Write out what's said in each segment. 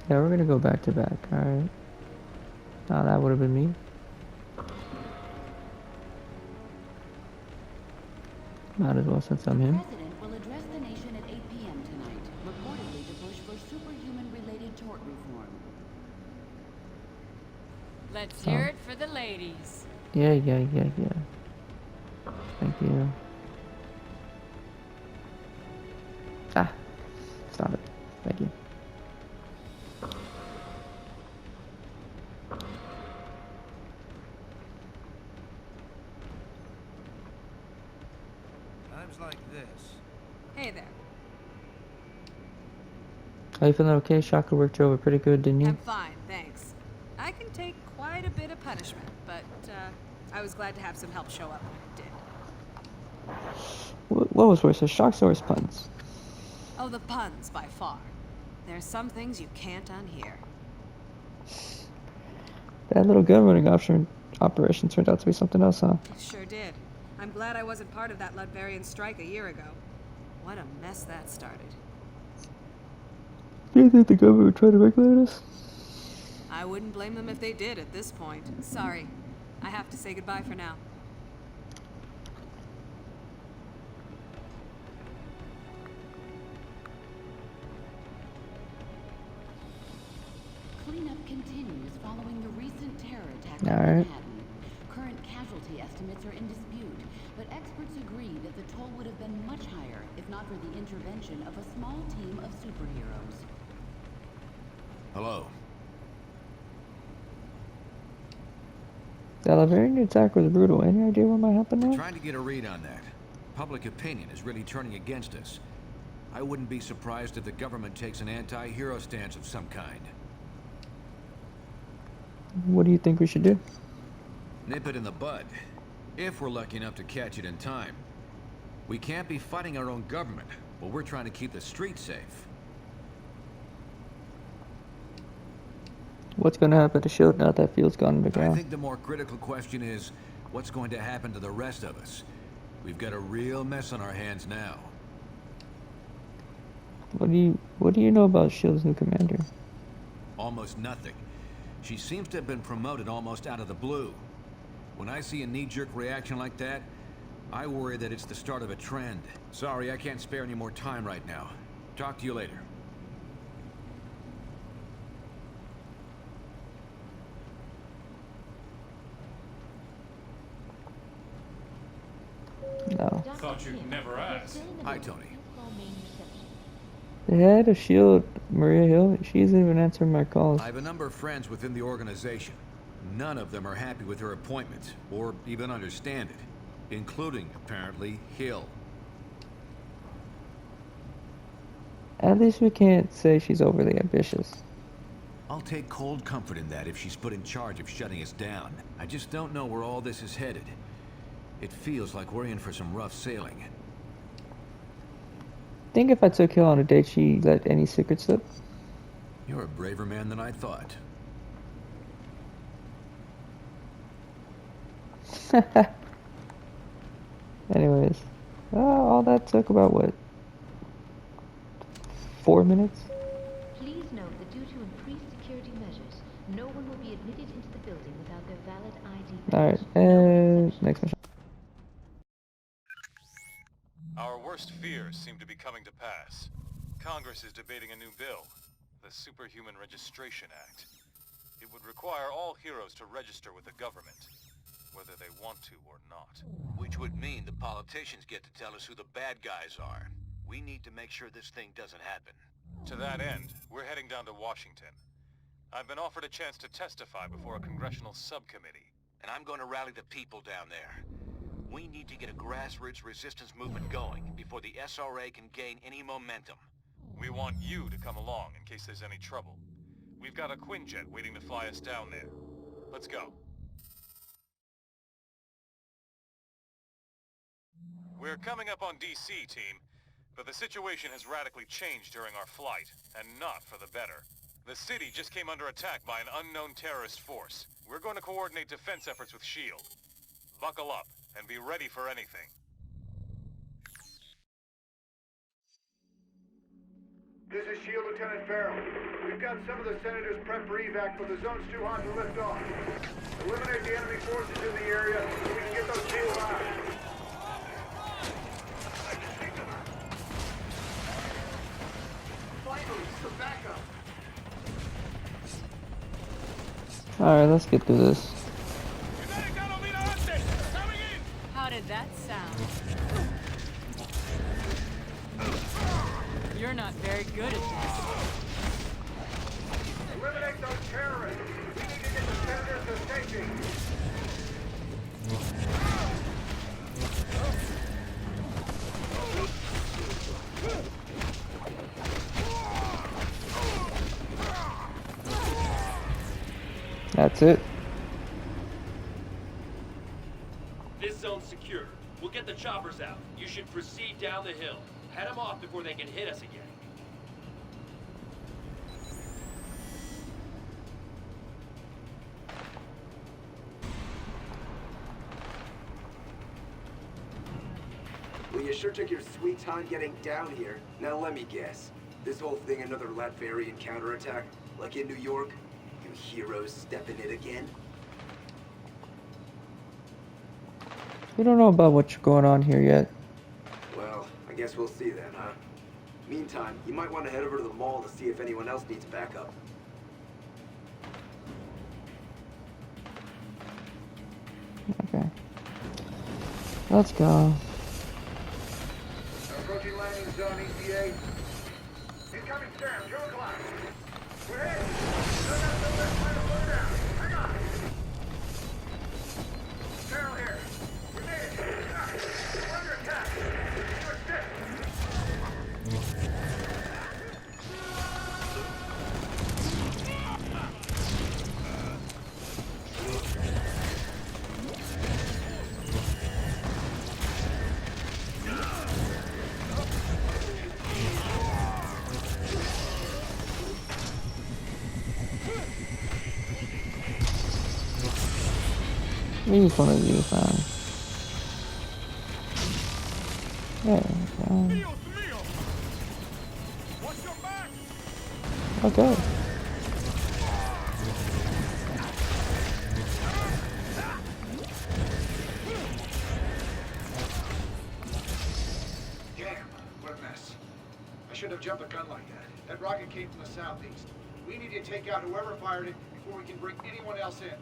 Yeah, we're gonna go back to back. Alright. Oh, that would have been me. Might as well since I'm The him. president will address the nation at 8 p.m. tonight, reportedly to push for superhuman-related tort reform. Let's hear Oh. it for the ladies. Yeah. Thank you. Ah, stop it. Thank you. Times like this. Hey there. Are you feeling okay? Shocker worked you over pretty good, didn't you? I'm fine, thanks. I can take quite a bit of punishment, but I was glad to have some help show up when it did. What was worse, the shocks or his puns? Oh, the puns by far. There's some things you can't unhear. That little gun running operation turned out to be something else, huh? It sure did. I'm glad I wasn't part of that Ludvarian strike a year ago. What a mess that started. Do you think the government would try to regulate us? I wouldn't blame them if they did at this point. Sorry. I have to say goodbye for now. Cleanup continues following the recent terror attack on Alright. Manhattan. Current casualty estimates are in dispute, but experts agree that the toll would have been much higher if not for the intervention of a small team of superheroes. Hello. The Laverian attack was brutal. Any idea what might happen now? Trying to get a read on that. Public opinion is really turning against us. I wouldn't be surprised if the government takes an anti-hero stance of some kind. What do you think we should do? Nip it in the bud. If we're lucky enough to catch it in time. We can't be fighting our own government, but we're trying to keep the streets safe. What's going to happen to S.H.I.E.L.D. now that field's gone I underground? think the more critical question is, what's going to happen to the rest of us? We've got a real mess on our hands now. What do you know about S.H.I.E.L.D.'s new commander? Almost nothing. She seems to have been promoted almost out of the blue. When I see a knee-jerk reaction like that, I worry that it's the start of a trend. Sorry, I can't spare any more time right now. Talk to you later. No. Thought you'd never ask. Hi, Tony. The head of S.H.I.E.L.D., Maria Hill, she isn't even answering my calls. I have a number of friends within the organization. None of them are happy with her appointment, or even understand it. Including, apparently, Hill. At least we can't say she's overly ambitious. I'll take cold comfort in that if she's put in charge of shutting us down. I just don't know where all this is headed. It feels like we're in for some rough sailing. Think if I took Hill on a date, she'd let any secret slip? You're a braver man than I thought. Anyways, all that took about what? 4 minutes? Please note that due to increased security measures, no one will be admitted into the building without their valid ID badge. Alright, next mission. Our worst fears seem to be coming to pass. Congress is debating a new bill, the Superhuman Registration Act. It would require all heroes to register with the government, whether they want to or not. Which would mean the politicians get to tell us who the bad guys are. We need to make sure this thing doesn't happen. To that end, we're heading down to Washington. I've been offered a chance to testify before a congressional subcommittee. And I'm going to rally the people down there. We need to get a grassroots resistance movement going before the SRA can gain any momentum. We want you to come along in case there's any trouble. We've got a Quinjet waiting to fly us down there. Let's go. We're coming up on DC, team, but the situation has radically changed during our flight, and not for the better. The city just came under attack by an unknown terrorist force. We're going to coordinate defense efforts with S.H.I.E.L.D. Buckle up and be ready for anything. This is SHIELD Lieutenant Farrell. We've got some of the Senators prepped for evac, but the zone's too hot to lift off. Eliminate the enemy forces in the area so we can get those SHIELD out. Finally, some backup. Alright, let's get through this. How did that sound? You're not very good at this. Eliminate those terrorists. We need to get the Senators to safety. That's it. This zone's secure. We'll get the choppers out. You should proceed down the hill. Head them off before they can hit us again. Well, you sure took your sweet time getting down here. Now let me guess. This whole thing another Latverian counterattack? Like in New York? You heroes stepping it again? We don't know about what's going on here yet. Well, I guess we'll see then, huh? Meantime, you might want to head over to the mall to see if anyone else needs backup. Okay. Let's go. Approaching landing zone ETA. Incoming Sam, 2 o'clock. We're hit. Don't have to let my blow down. Hang on. Carol here. We made it. We're under attack. You're sick. Which one of you found? There we go. Okay. Damn, what a mess. I shouldn't have jumped a gun like that. That rocket came from the southeast. We need to take out whoever fired it before we can bring anyone else in.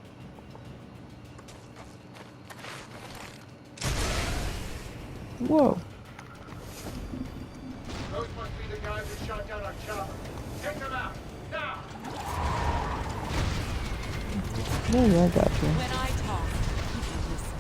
Whoa. Those must be the guys who shot down our chopper. Take them out, now! Yeah, yeah, I got you. When I talk, people listen.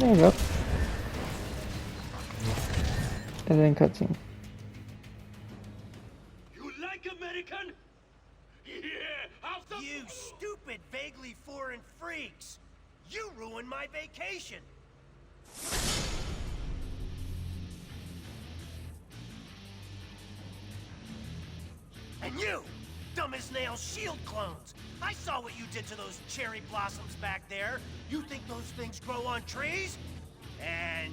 There we go. And then cutscene. You like American? Yeah, how's the... You stupid, vaguely foreign freaks! You ruined my vacation! And you, dumb as nails shield clones! I saw what you did to those cherry blossoms back there. You think those things grow on trees? And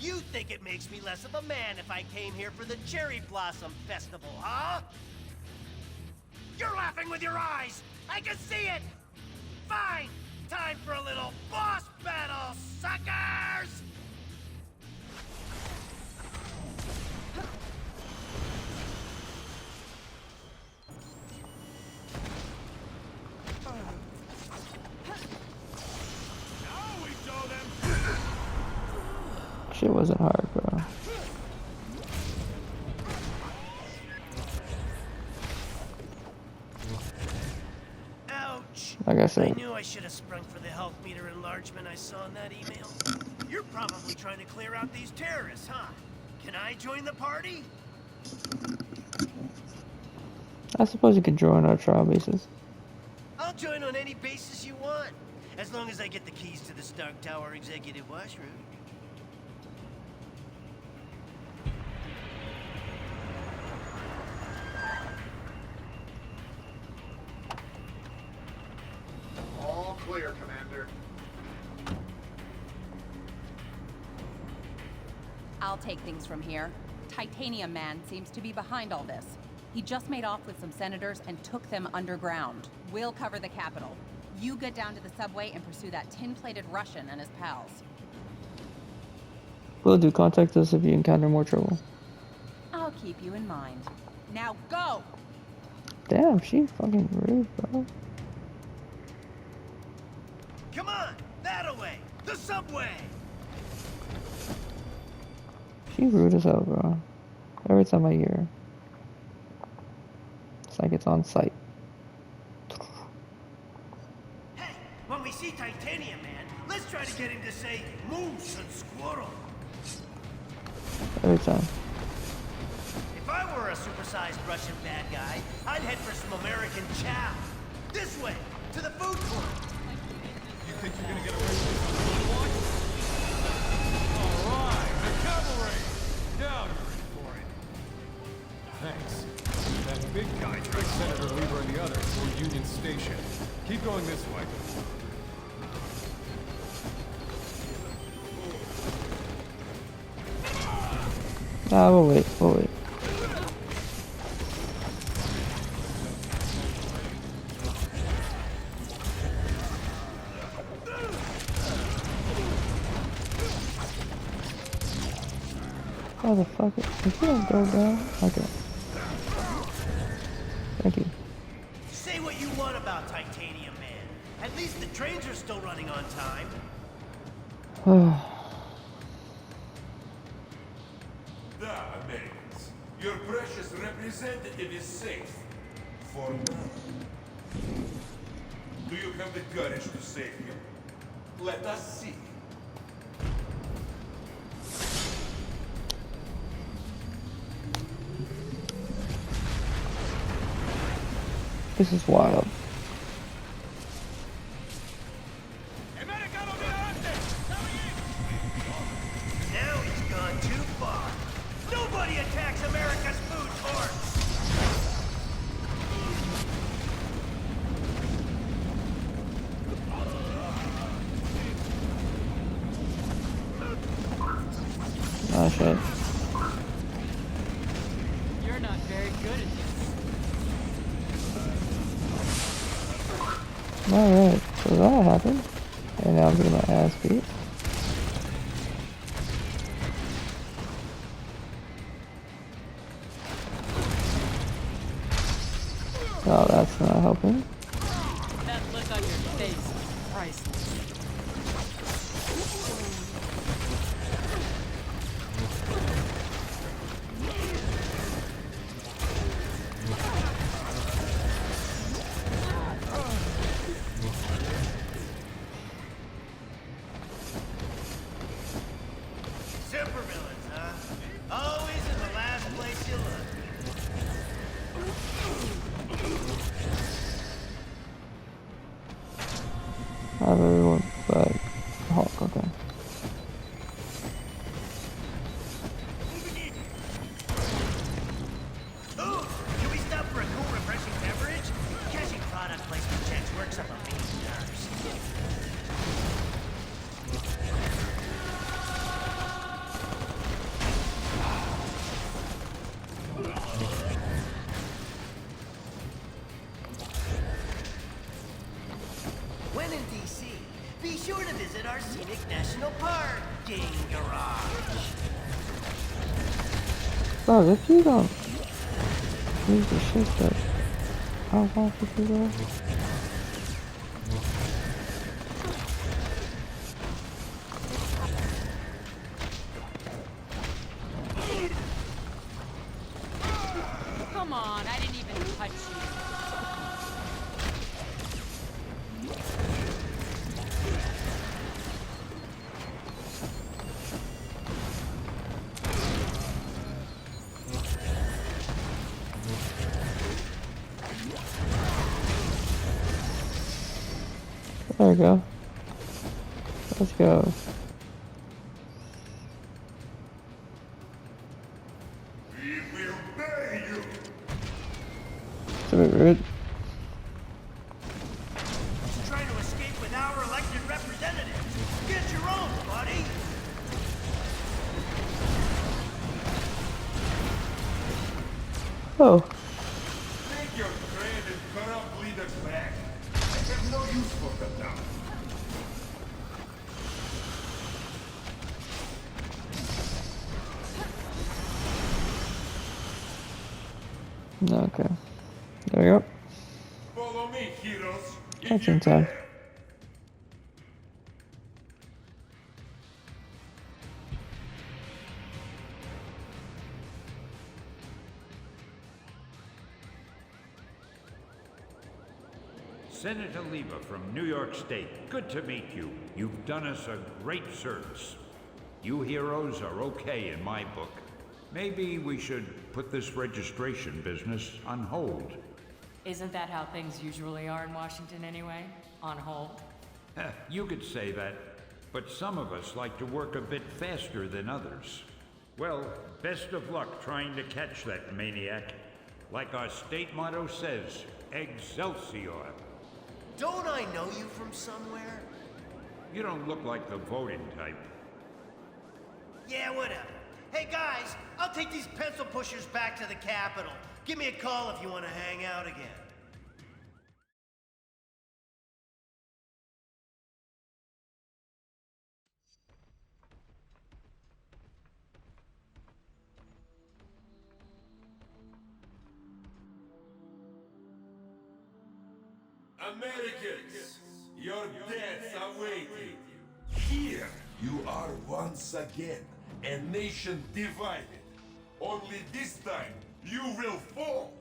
you think it makes me less of a man if I came here for the cherry blossom festival, huh? You're laughing with your eyes! I can see it! Fine! Time for a little boss battle, suckers! Shit wasn't hard, bro. Ouch! Like I said. I knew I should have sprung for the health meter enlargement I saw in that email. You're probably trying to clear out these terrorists, huh? Can I join the party? I suppose you could join our trial bases. I'll join on any basis you want, as long as I get the keys to the Stark Tower executive washroom. I'll take things from here. Titanium Man seems to be behind all this. He just made off with some senators and took them underground. We'll cover the Capitol. You get down to the subway and pursue that tin-plated Russian and his pals. Will do. Contact us if you encounter more trouble. I'll keep you in mind. Now go! Damn, she's fucking rude, bro. Come on, that way, the subway. She's rude as hell, bro. Every time I hear her. It's like it's on site. Hey, when we see Titanium Man, let's try to get him to say moose and squirrel. Every time. If I were a supersized Russian bad guy, I'd head for some American chow. This way, to the food court. You think you're gonna get away with this? All right, the cavalry! Now you're ready for it. Thanks. That big guy dragged Senator Lieber and the others to Union Station. Keep going this way. Nah, we'll wait, we'll wait. Oh, the fuck it. If you don't go down, okay. Thank you. Say what you want about Titanium Man. At least the trains are still running on time. Da, Americans. Your precious representative is safe. For now. Do you have the courage to save him? Let us see. This is wild. Now he's gone too far. Nobody attacks America's food courts. Oh shit. You're not very good at this. Alright, so that happened. And now I'm getting my ass beat. Oh, that's not helping. That look on your face is priceless. Supervillains, huh? Always in the last place you look. I have everyone but Hulk, okay. Ooh, can we stop for a cool, refreshing beverage? Cashing product placement checks works up a man's nerves. When in DC, be sure to visit our scenic national parking garage. Bro, if you don't use the shit that I want you to do. Come on, I didn't even touch you. There we go. Let's go. We will bury you. It's a bit rude. Just trying to escape with our elected representatives. Get your own, buddy. Oh. Take your dread and corrupt leaders back. I have no use for them now. Okay. There we go. Follow me, heroes. Cutscene time. Senator Leva from New York State, good to meet you. You've done us a great service. You heroes are okay in my book. Maybe we should put this registration business on hold. Isn't that how things usually are in Washington anyway? On hold? You could say that, but some of us like to work a bit faster than others. Well, best of luck trying to catch that maniac. Like our state motto says, Excelsior. Don't I know you from somewhere? You don't look like the voting type. Yeah, whatever. Hey guys, I'll take these pencil pushers back to the Capitol. Give me a call if you want to hang out again. Americans, your deaths await you. Here you are once again, a nation divided. Only this time, you will fall.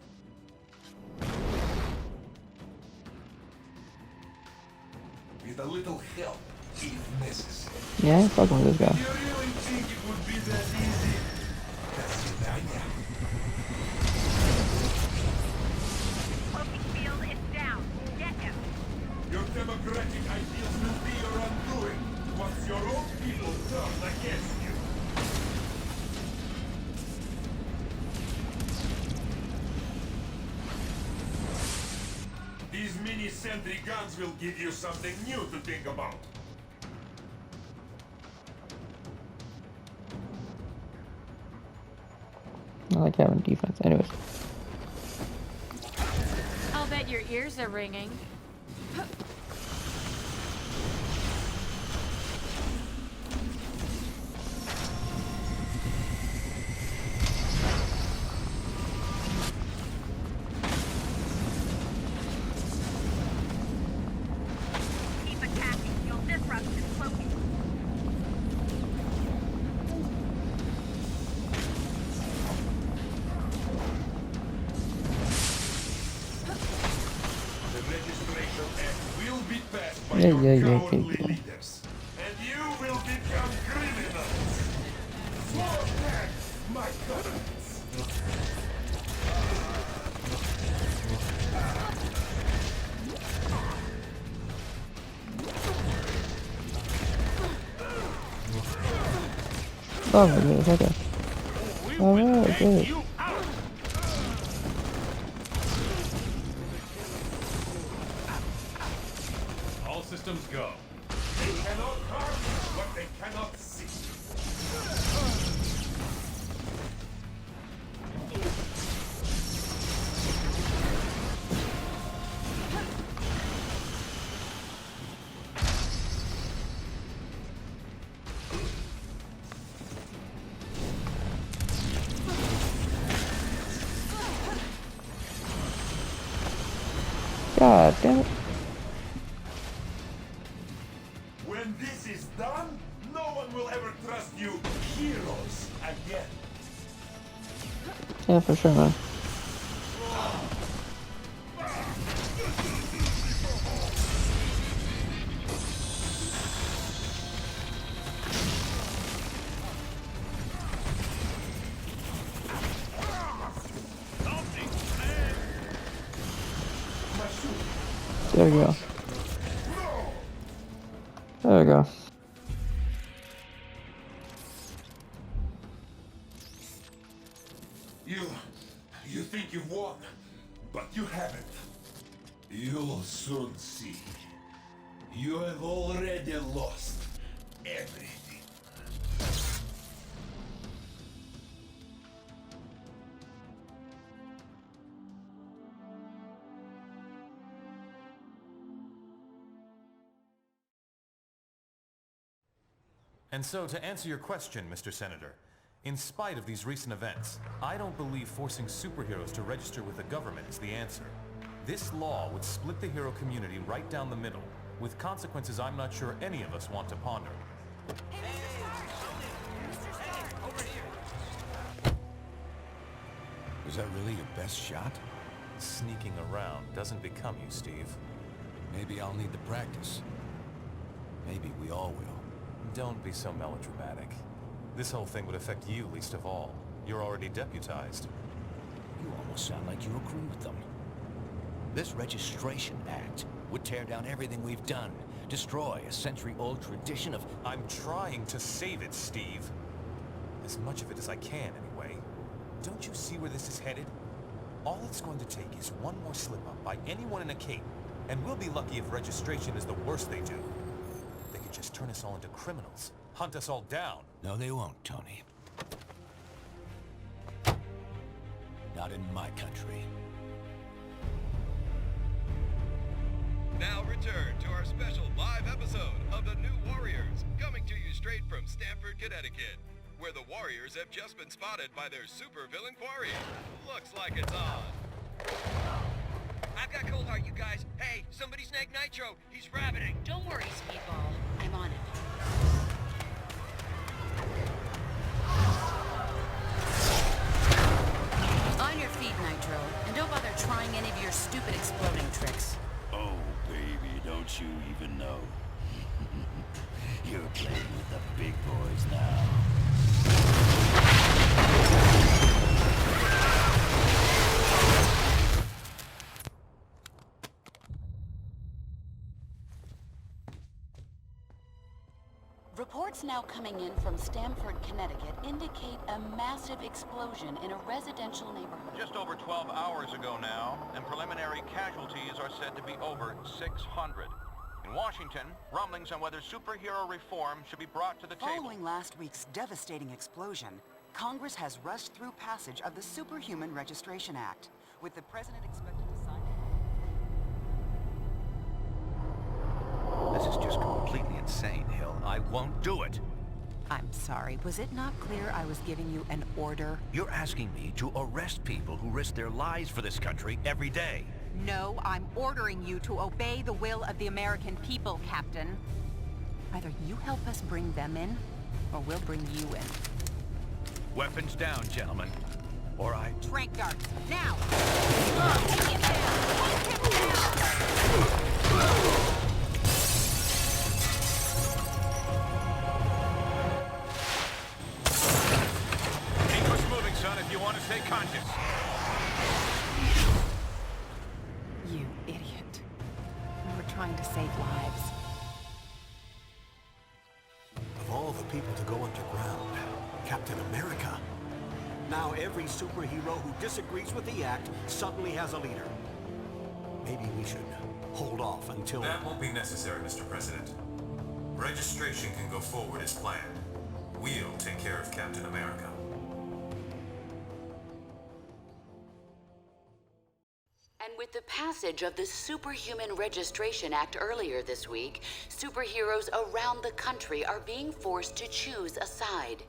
With a little help, if necessary. Yeah, fucking with this guy. Do you really think it would be that easy? До свидания. Field is down. Get him. Your democratic ideals will be your undoing once your own people turn against you. These mini-sentry guns will give you something new to think about. I like having defense. Anyways. I'll bet your ears are ringing. Keep attacking. You'll disrupt his focus. The Registration Act will be passed by Yeah, your yeah, yeah, cowardly yeah, yeah. leaders. And you will become criminals. Fall back, my cousins. Oh my goodness, okay. Alright, good. All systems go. They cannot harm what they cannot see. God damn it. When this is done, no one will ever trust you heroes again. Yeah, for sure, man. There we go. There we go. You think you've won, but you haven't. You'll soon see. You have already lost everything. And so, to answer your question, Mr. Senator, in spite of these recent events, I don't believe forcing superheroes to register with the government is the answer. This law would split the hero community right down the middle, with consequences I'm not sure any of us want to ponder. Was that really your best shot? Sneaking around doesn't become you, Steve. Maybe I'll need the practice. Maybe we all will. Don't be so melodramatic. This whole thing would affect you least of all. You're already deputized. You almost sound like you agree with them. This Registration Act would tear down everything we've done, destroy a century-old tradition of... I'm trying to save it, Steve. As much of it as I can, anyway. Don't you see where this is headed? All it's going to take is one more slip-up by anyone in a cape, and we'll be lucky if registration is the worst they do. They could just turn us all into criminals, hunt us all down. No, they won't, Tony. Not in my country. Now return to our special live episode of The New Warriors, coming to you straight from Stamford, Connecticut, where the Warriors have just been spotted by their supervillain quarry. Looks like it's on. I've got cold heart, you guys. Hey, somebody snag Nitro. He's rabbiting. Don't worry, Speedball. I'm on it. On your feet, Nitro. And don't bother trying any of your stupid exploding tricks. Oh, baby, don't you even know? You're playing with the big boys now. Reports now coming in from Stamford, Connecticut indicate a massive explosion in a residential neighborhood. Just over 12 hours ago now, and preliminary casualties are said to be over 600. In Washington, rumblings on whether superhero reform should be brought to the table. Following last week's devastating explosion, Congress has rushed through passage of the Superhuman Registration Act, with the president expected to sign it. This is just completely insane, Hill. I won't do it. I'm sorry, was it not clear I was giving you an order? You're asking me to arrest people who risk their lives for this country every day. No, I'm ordering you to obey the will of the American people, Captain. Either you help us bring them in, or we'll bring you in. Weapons down, gentlemen. Or I... Trank darts, now! Take him down! Take him down! If you want to stay conscious. You idiot. We were trying to save lives. Of all the people to go underground, Captain America. Now every superhero who disagrees with the act suddenly has a leader. Maybe we should hold off until... That won't be necessary, Mr. President. Registration can go forward as planned. We'll take care of Captain America. And with the passage of the Superhuman Registration Act earlier this week, superheroes around the country are being forced to choose a side.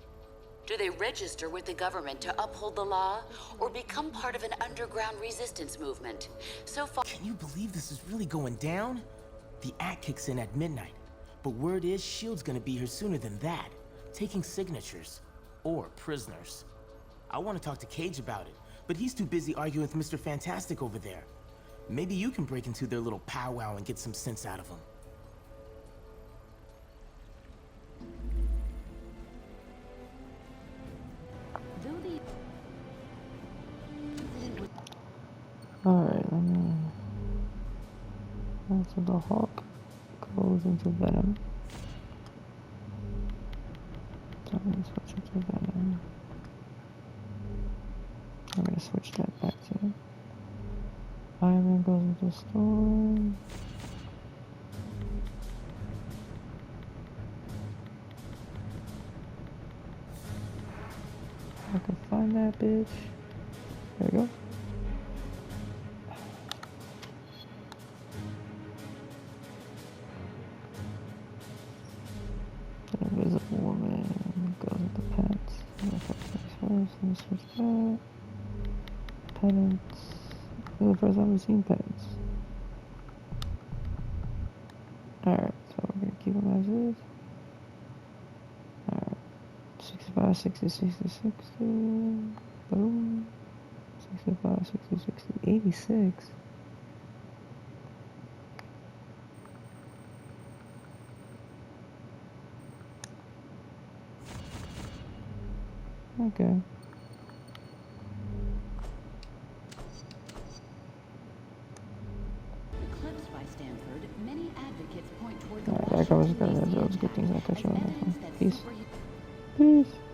Do they register with the government to uphold the law, or become part of an underground resistance movement? So far... Can you believe this is really going down? The act kicks in at midnight, but word is S.H.I.E.L.D's gonna be here sooner than that, taking signatures. Or prisoners. I want to talk to Cage about it, but he's too busy arguing with Mr. Fantastic over there. Maybe you can break into their little powwow and get some sense out of him. Alright, let me... So the Hulk goes into Venom. So I'm gonna switch it to Venom. I'm gonna switch that back to Iron Man goes into Storm. I can find that bitch. There we go. The Invisible Woman. search that. Penance. This is the first time we've seen penance. Alright, so we're gonna keep them as is. Alright. 65, 60, 60, 60. Boom. 65, 60, 60, 86. Okay. Eclipsed by Stanford, many advocates point toward the Alright, that was good. That was good things I catch you on this one. Peace. Peace.